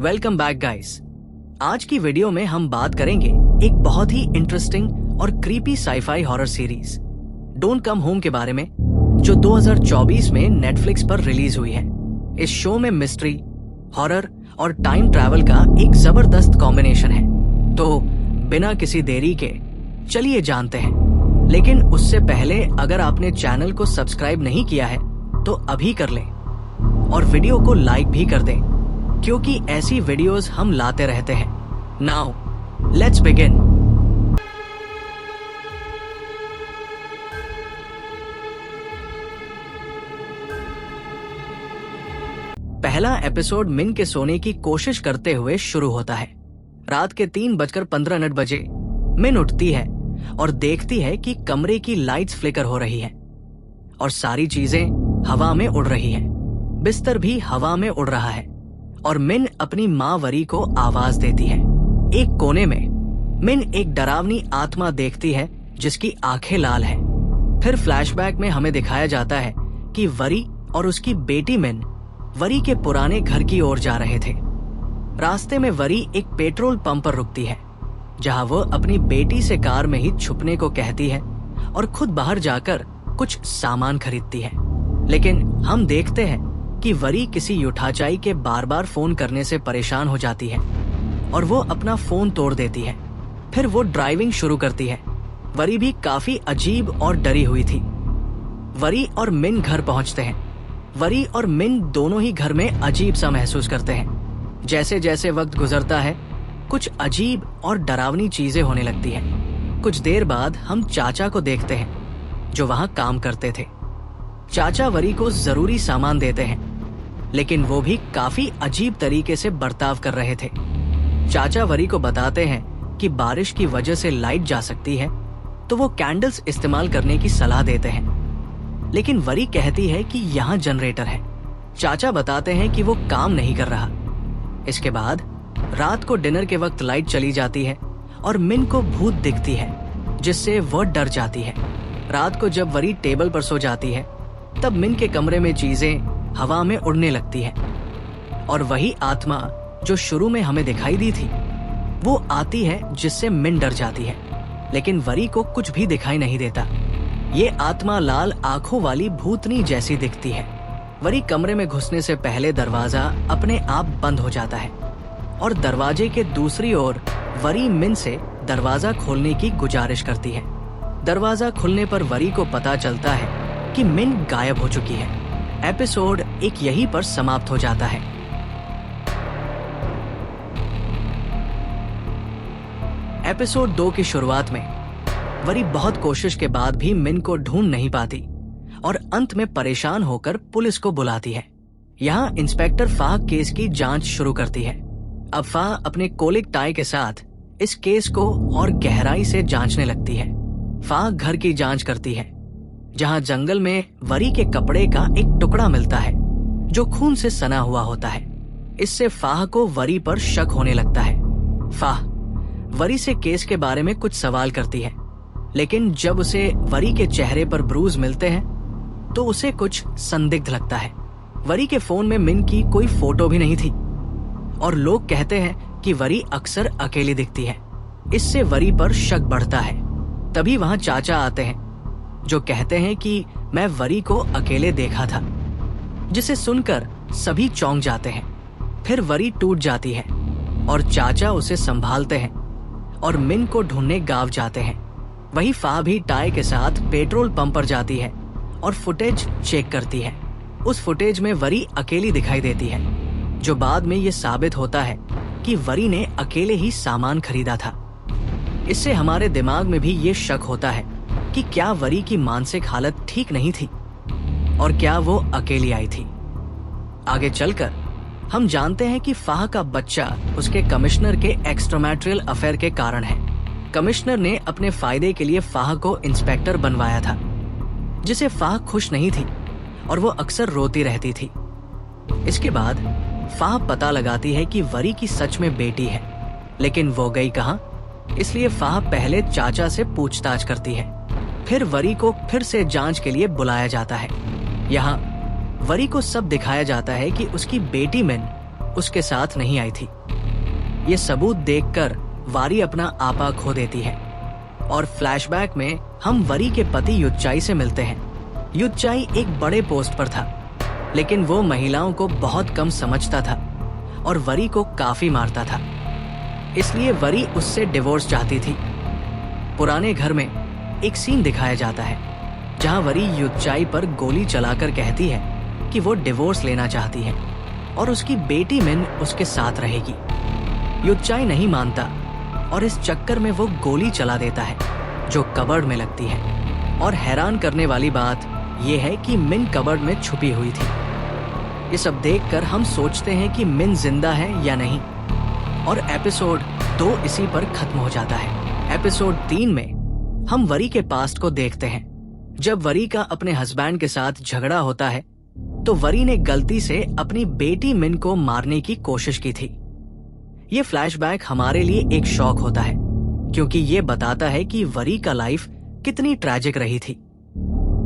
Welcome back guys. आज की video में हम बात करेंगे एक बहुत ही इंटरेस्टिंग और creepy sci fi horror series don't come home के बारे में, जो 2024 में नेटफ्लिक्स पर रिलीज हुई है। इस शो में मिस्ट्री, हॉरर और टाइम ट्रैवल का एक जबरदस्त कॉम्बिनेशन है। तो बिना किसी देरी के चलिए जानते हैं। लेकिन उससे पहले अगर आपने चैनल को सब्सक्राइब नहीं किया है तो अभी कर लें और वीडियो को लाइक भी कर दें, क्योंकि ऐसी वीडियोस हम लाते रहते हैं। Now let's begin. पहला एपिसोड मिन के सोने की कोशिश करते हुए शुरू होता है। रात के 3:15 बजे मिन उठती है और देखती है कि कमरे की लाइट्स फ्लिकर हो रही हैं और सारी चीजें हवा में उड़ रही हैं। बिस्तर भी हवा में उड़ रहा है और मिन अपनी माँ वरी को आवाज देती है। एक कोने में मिन एक डरावनी आत्मा देखती है जिसकी आंखें लाल हैं। फिर फ्लैशबैक में हमें दिखाया जाता है कि वरी और उसकी बेटी मिन वरी के पुराने घर की ओर जा रहे थे। रास्ते में वरी एक पेट्रोल पंप पर रुकती है, जहां वो अपनी बेटी से कार में ही छुपने को कहती है और खुद बाहर जाकर कुछ सामान खरीदती है। लेकिन हम देखते हैं कि वरी किसी युठाचाई के बार बार फोन करने से परेशान हो जाती है और वो अपना फोन तोड़ देती है। फिर वो ड्राइविंग शुरू करती है। वरी भी काफी अजीब और डरी हुई थी। वरी और मिन घर पहुंचते हैं। वरी और मिन दोनों ही घर में अजीब सा महसूस करते हैं। जैसे जैसे वक्त गुजरता है, कुछ अजीब और डरावनी चीजें होने लगती हैं। कुछ देर बाद हम चाचा को देखते हैं, जो वहां काम करते थे। चाचा वरी को जरूरी सामान देते हैं, लेकिन वो भी काफी अजीब तरीके से बर्ताव कर रहे थे। चाचा वरी को बताते हैं कि बारिश की वजह से लाइट जा सकती है, तो वो कैंडल्स इस्तेमाल करने की सलाह देते हैं। लेकिन वरी कहती है कि यहाँ जनरेटर है। चाचा बताते हैं कि वो काम नहीं कर रहा। इसके बाद रात को डिनर के वक्त लाइट चली जाती है और मिन को भूत दिखती है, जिससे वो डर जाती है। रात को जब वरी टेबल पर सो जाती है, तब मिन के कमरे में चीजें हवा में उड़ने लगती है और वही आत्मा जो शुरू में हमें दिखाई दी थी वो आती है, जिससे मिन डर जाती है। लेकिन वरी को कुछ भी दिखाई नहीं देता। ये आत्मा लाल आंखों वाली भूतनी जैसी दिखती है। वरी कमरे में घुसने से पहले दरवाजा अपने आप बंद हो जाता है और दरवाजे के दूसरी ओर वरी मिन से दरवाजा खोलने की गुजारिश करती है। दरवाजा खुलने पर वरी को पता चलता है कि मिन गायब हो चुकी है। एपिसोड एक यहीं पर समाप्त हो जाता है। एपिसोड 2 की शुरुआत में वरी बहुत कोशिश के बाद भी मिन को ढूंढ नहीं पाती और अंत में परेशान होकर पुलिस को बुलाती है। यहाँ इंस्पेक्टर फाह केस की जांच शुरू करती है। अब फाह अपने कोलिक टाई के साथ इस केस को और गहराई से जांचने लगती है। फाह घर की जांच करती है, जहां जंगल में वरी के कपड़े का एक टुकड़ा मिलता है जो खून से सना हुआ होता है। इससे फाह को वरी पर शक होने लगता है। फाह वरी से केस के बारे में कुछ सवाल करती है, लेकिन जब उसे वरी के चेहरे पर ब्रूज मिलते हैं तो उसे कुछ संदिग्ध लगता है। वरी के फोन में मिन की कोई फोटो भी नहीं थी और लोग कहते हैं कि वरी अक्सर अकेली दिखती है। इससे वरी पर शक बढ़ता है। तभी वहां चाचा आते हैं, जो कहते हैं कि मैं वरी को अकेले देखा था, जिसे सुनकर सभी चौंक जाते हैं। फिर वरी टूट जाती है और चाचा उसे संभालते हैं और मिन को ढूंढने गांव जाते हैं। वही फाह भी टाई के साथ पेट्रोल पंप पर जाती है और फुटेज चेक करती है। उस फुटेज में वरी अकेली दिखाई देती है, जो बाद में ये साबित होता है कि वरी ने अकेले ही सामान खरीदा था। इससे हमारे दिमाग में भी ये शक होता है कि क्या वरी की मानसिक हालत ठीक नहीं थी और क्या वो अकेली आई थी। आगे चलकर हम जानते हैं कि फाह का बच्चा उसके कमिश्नर के एक्स्ट्रामैरिटल अफेयर के कारण है। कमिश्नर ने अपने फायदे के लिए फाह को इंस्पेक्टर बनवाया था, जिसे फाह खुश नहीं थी और वो अक्सर रोती रहती थी। इसके बाद फाह पता लगाती है कि वरी की सच में बेटी है, लेकिन वो गई कहाँ। इसलिए फाह पहले चाचा से पूछताछ करती है। फिर वरी को फिर से जांच के लिए बुलाया जाता है। यहाँ वरी को सब दिखाया जाता है कि उसकी बेटी मिन उसके साथ नहीं आई थी। ये सबूत देखकर वारी अपना आपा खो देती है और फ्लैशबैक में हम वरी के पति युच्चाई से मिलते हैं। युच्चाई एक बड़े पोस्ट पर था, लेकिन वो महिलाओं को बहुत कम समझता था और वरी को काफी मारता था। इसलिए वरी उससे डिवोर्स चाहती थी। पुराने घर में एक सीन दिखाया जाता है जहां वरी युच्चाई पर गोली चलाकर कहती है कि वो डिवोर्स लेना चाहती है और उसकी बेटी मिन उसके साथ रहेगी। युच्चाई नहीं मानता और इस चक्कर में वो गोली चला देता है जो कबर्ड में लगती है। और हैरान करने वाली बात यह है कि मिन कबर्ड में छुपी हुई थी। ये सब देखकर हम सोचते हैं कि मिन जिंदा है या नहीं, और एपिसोड 2 इसी पर खत्म हो जाता है। एपिसोड 3 में हम वरी के पास्ट को देखते हैं। जब वरी का अपने हस्बैंड के साथ झगड़ा होता है तो वरी ने गलती से अपनी बेटी मिन को मारने की कोशिश की थी। ये फ्लैशबैक हमारे लिए एक शॉक होता है क्योंकि ये बताता है कि वरी का लाइफ कितनी ट्रैजिक रही थी।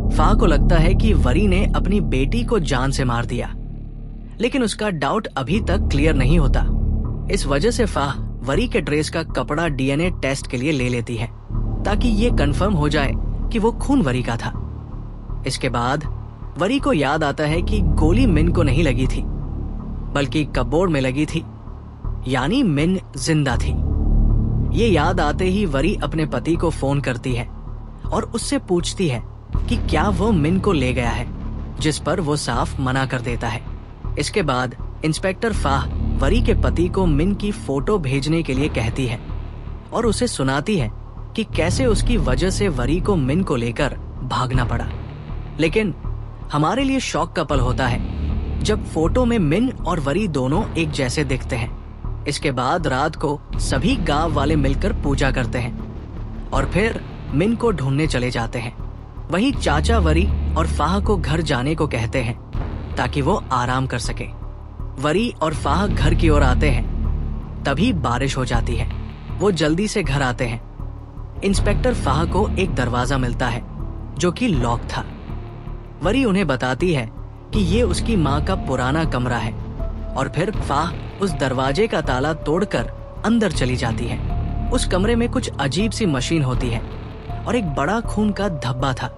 फा को लगता है कि वरी ने अपनी बेटी को जान से मार दिया, लेकिन उसका डाउट अभी तक क्लियर नहीं होता। इस वजह से फा वरी के ड्रेस का कपड़ा डीएनए टेस्ट के लिए ले लेती है ताकि ये कंफर्म हो जाए कि वो खून वरी का था। इसके बाद वरी को याद आता है कि गोली मिन को नहीं लगी थी बल्कि कपबोर्ड में लगी थी, यानी मिन जिंदा थी। ये याद आते ही वरी अपने पति को फोन करती है और उससे पूछती है कि क्या वो मिन को ले गया है, जिस पर वो साफ मना कर देता है। इसके बाद इंस्पेक्टर फाह वरी के पति को मिन की फोटो भेजने के लिए कहती है और उसे सुनाती है कि कैसे उसकी वजह से वरी को मिन को लेकर भागना पड़ा। लेकिन हमारे लिए शॉक का पल होता है जब फोटो में मिन और वरी दोनों एक जैसे दिखते हैं। इसके बाद रात को सभी गांव वाले मिलकर पूजा करते हैं और फिर मिन को ढूंढने चले जाते हैं। वहीं चाचा वरी और फाह को घर जाने को कहते हैं ताकि वो आराम कर सके। वरी और फाह घर की ओर आते हैं, तभी बारिश हो जाती है। वो जल्दी से घर आते हैं। इंस्पेक्टर फाह को एक दरवाजा मिलता है जो कि लॉक था। वरी उन्हें बताती है कि ये उसकी माँ का पुराना कमरा है और फिर फाह उस दरवाजे का ताला तोड़कर अंदर चली जाती है। उस कमरे में कुछ अजीब सी मशीन होती है और एक बड़ा खून का धब्बा था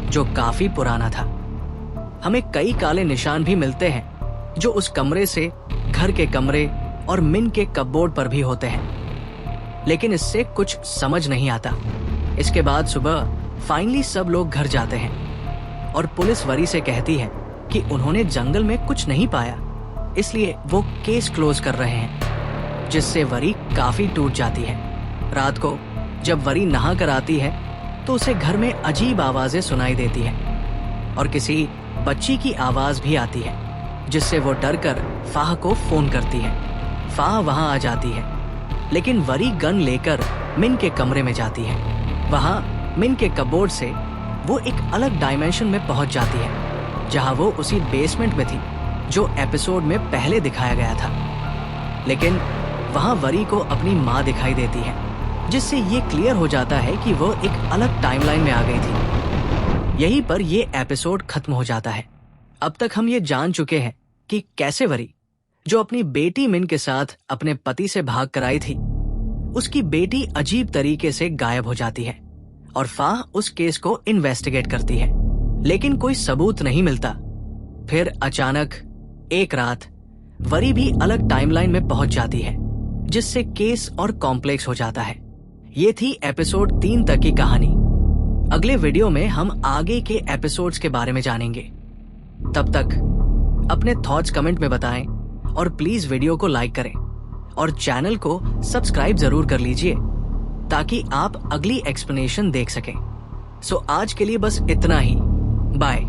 जो काफी पुराना था। हमें कई काले निशान भी मिलते हैं जो उस कमरे से घर के कमरे और मिन के कपबोर्ड पर भी होते हैं, लेकिन इससे कुछ समझ नहीं आता। इसके बाद सुबह फाइनली सब लोग घर जाते हैं और पुलिस वरी से कहती है कि उन्होंने जंगल में कुछ नहीं पाया, इसलिए वो केस क्लोज कर रहे हैं, जिससे वरी काफी टूट जाती है। रात को जब वरी नहा कर आती है तो उसे घर में अजीब आवाजें सुनाई देती हैं और किसी बच्ची की आवाज भी आती है, जिससे वो डरकर फाह को फोन करती है। फाह वहां आ जाती है, लेकिन वरी गन लेकर मिन के कमरे में जाती है। वहां मिन के कपबोर्ड से वो एक अलग डायमेंशन में पहुंच जाती है जहां वो उसी बेसमेंट में थी जो एपिसोड में पहले दिखाया गया था। लेकिन वहां वरी को अपनी माँ दिखाई देती है, जिससे ये क्लियर हो जाता है कि वो एक अलग टाइमलाइन में आ गई थी। यहीं पर ये एपिसोड खत्म हो जाता है। अब तक हम ये जान चुके हैं कि कैसे वरी, जो अपनी बेटी मिन के साथ अपने पति से भाग कर आई थी, उसकी बेटी अजीब तरीके से गायब हो जाती है और फाह उस केस को इन्वेस्टिगेट करती है, लेकिन कोई सबूत नहीं मिलता। फिर अचानक एक रात वरी भी अलग टाइमलाइन में पहुंच जाती है, जिससे केस और कॉम्प्लेक्स हो जाता है। ये थी एपिसोड 3 तक की कहानी। अगले वीडियो में हम आगे के एपिसोड्स के बारे में जानेंगे। तब तक अपने थॉट्स कमेंट में बताएं और प्लीज वीडियो को लाइक करें और चैनल को सब्सक्राइब जरूर कर लीजिए ताकि आप अगली एक्सप्लेनेशन देख सकें। सो आज के लिए बस इतना ही। बाय।